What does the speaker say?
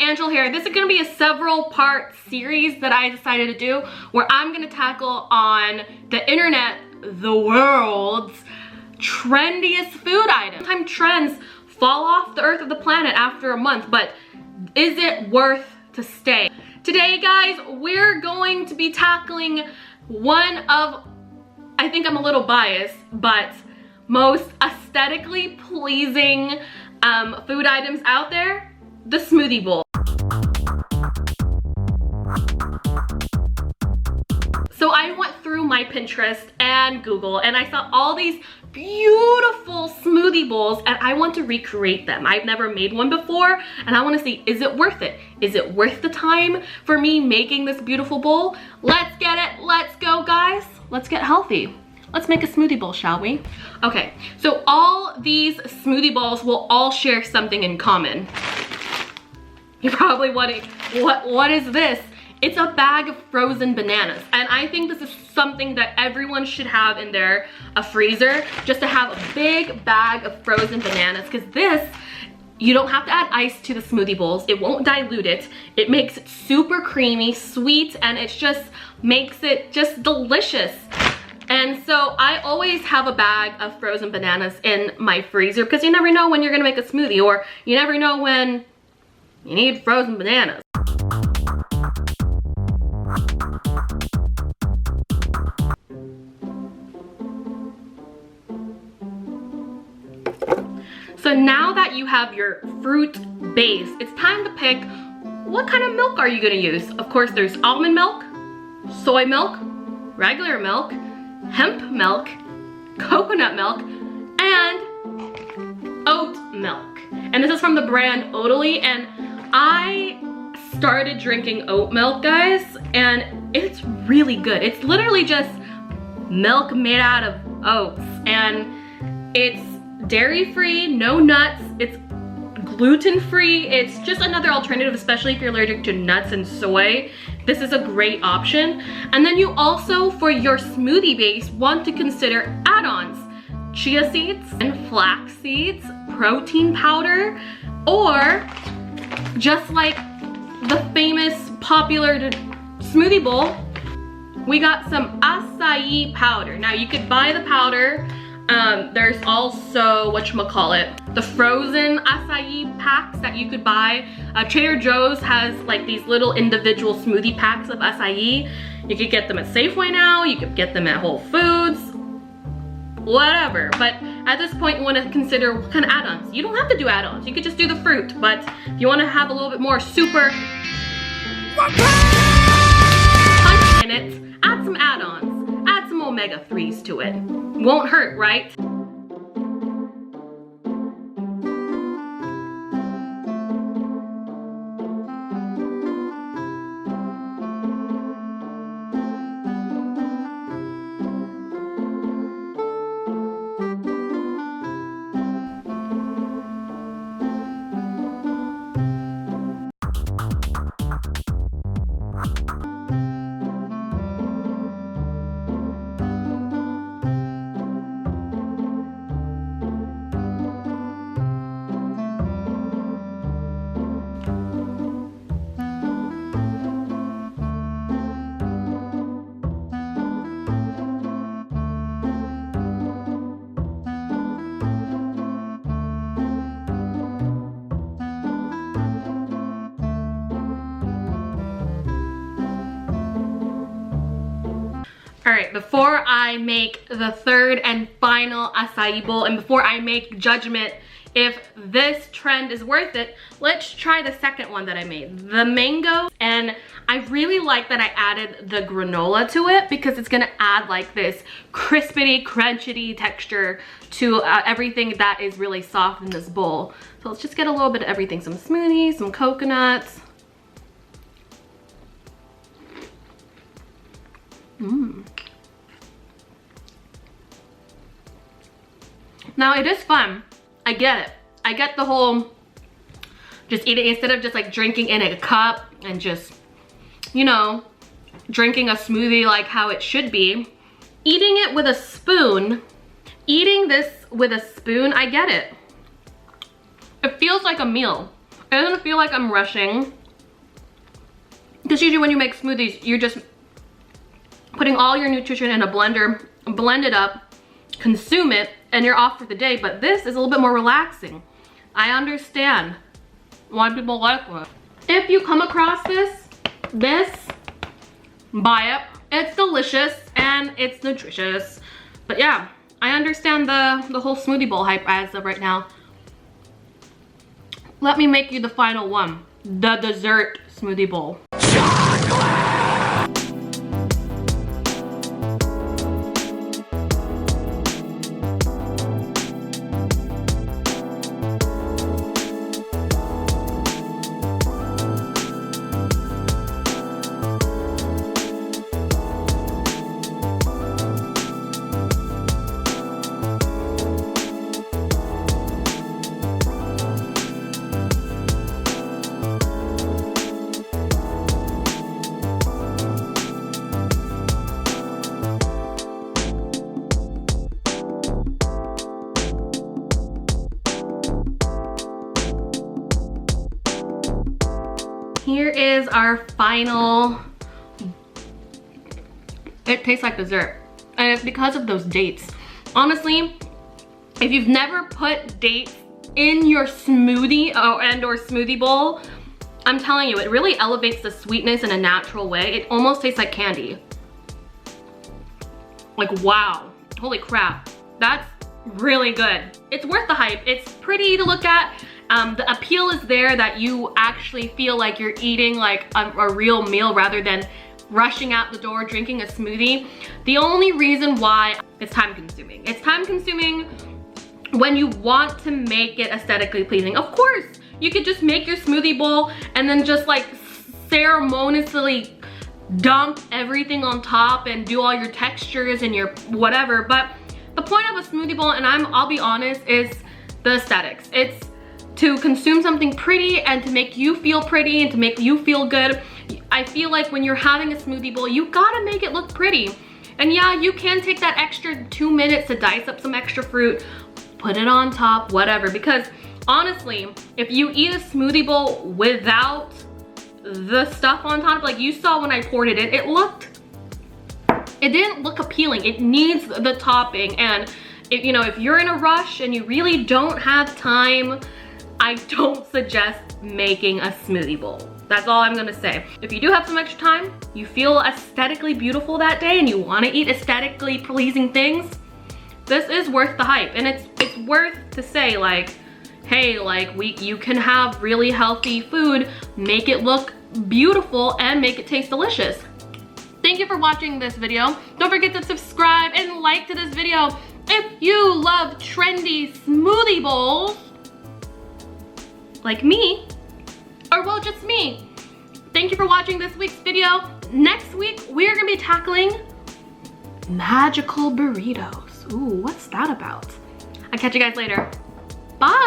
Angel here. This is gonna be a several part series that I decided to do where I'm gonna tackle on the internet, the world's trendiest food items. Sometimes trends fall off the earth of the planet after a month, but is it worth to stay? Today, guys, we're going to be tackling one of, I think I'm a little biased, but most aesthetically pleasing food items out there, the Smoothie Bowl. So I went through my Pinterest and Google and I saw all these beautiful smoothie bowls and I want to recreate them. I've never made one before and I want to see, is it worth it? Is it worth the time for me making this beautiful bowl? Let's get it. Let's go, guys. Let's get healthy. Let's make a smoothie bowl, shall we? Okay, so all these smoothie bowls will all share something in common. You're probably wondering, what is this? It's a bag of frozen bananas. And I think this is something that everyone should have in their freezer, just to have a big bag of frozen bananas, because this, you don't have to add ice to the smoothie bowls. It won't dilute it. It makes it super creamy, sweet, and it just makes it just delicious. And so I always have a bag of frozen bananas in my freezer because you never know when you're gonna make a smoothie, or you never know when you need frozen bananas. So now that you have your fruit base, it's time to pick what kind of milk are you gonna use. Of course, there's almond milk, soy milk, regular milk, hemp milk, coconut milk, and oat milk. And this is from the brand Oatly, and I started drinking oat milk, guys, and it's really good. It's literally just milk made out of oats, and it's dairy-free, no nuts, it's gluten-free. It's just another alternative, especially if you're allergic to nuts and soy. This is a great option. And then you also, for your smoothie base, want to consider add-ons. Chia seeds and flax seeds, protein powder, or just like the famous popular smoothie bowl, we got some acai powder. Now you could buy the powder. There's also, whatchamacallit, the frozen acai packs that you could buy. Trader Joe's has like these little individual smoothie packs of acai. You could get them at Safeway now, you could get them at Whole Foods, whatever. But at this point, you want to consider what kind of add-ons. You don't have to do add-ons, you could just do the fruit. But if you want to have a little bit more super punch in it, add some add-ons. Add some omega-3s to it. Won't hurt, right? All right, before I make the third and final acai bowl, and before I make judgment if this trend is worth it, let's try the second one that I made, the mango. And I really like that I added the granola to it because it's gonna add like this crispity, crunchity texture to everything that is really soft in this bowl. So let's just get a little bit of everything, some smoothies, some coconuts. Now it is fun. I get it. I get the whole just eating instead of just like drinking in a cup and just, you know, drinking a smoothie like how it should be. Eating it with a spoon, eating this with a spoon, I get it. It feels like a meal. It doesn't feel like I'm rushing. Because usually when you make smoothies, you're just putting all your nutrition in a blender, blend it up, consume it, and you're off for the day. But this is a little bit more relaxing. I understand why people like it. If you come across this, buy it. It's delicious and it's nutritious. But yeah, I understand the whole smoothie bowl hype as of right now. Let me make you the final one, the dessert smoothie bowl. Here is our final. It tastes like dessert, and it's because of those dates. Honestly, if you've never put dates in your smoothie or smoothie bowl, I'm telling you, it really elevates the sweetness in a natural way. It almost tastes like candy. Like, wow, holy crap, that's really good. It's worth the hype. It's pretty to look at. The appeal is there that you actually feel like you're eating like a real meal rather than rushing out the door drinking a smoothie. The only reason why it's time consuming. It's time consuming when you want to make it aesthetically pleasing. Of course, you could just make your smoothie bowl and then just like ceremoniously dump everything on top and do all your textures and your whatever. But the point of a smoothie bowl, and I'll be honest, is the aesthetics. It's to consume something pretty and to make you feel pretty and to make you feel good. I feel like when you're having a smoothie bowl, you gotta make it look pretty. And yeah, you can take that extra 2 minutes to dice up some extra fruit, put it on top, whatever. Because honestly, if you eat a smoothie bowl without the stuff on top, like you saw when I poured it in, it didn't look appealing. It needs the topping. And if you're in a rush and you really don't have time, I don't suggest making a smoothie bowl. That's all I'm gonna say. If you do have some extra time, you feel aesthetically beautiful that day and you wanna eat aesthetically pleasing things, this is worth the hype. And it's worth to say like, hey, like you can have really healthy food, make it look beautiful and make it taste delicious. Thank you for watching this video. Don't forget to subscribe and like to this video if you love trendy smoothie bowls like me, or well, just me. Thank you for watching this week's video. Next week, we're gonna be tackling magical burritos. Ooh, what's that about? I'll catch you guys later. Bye.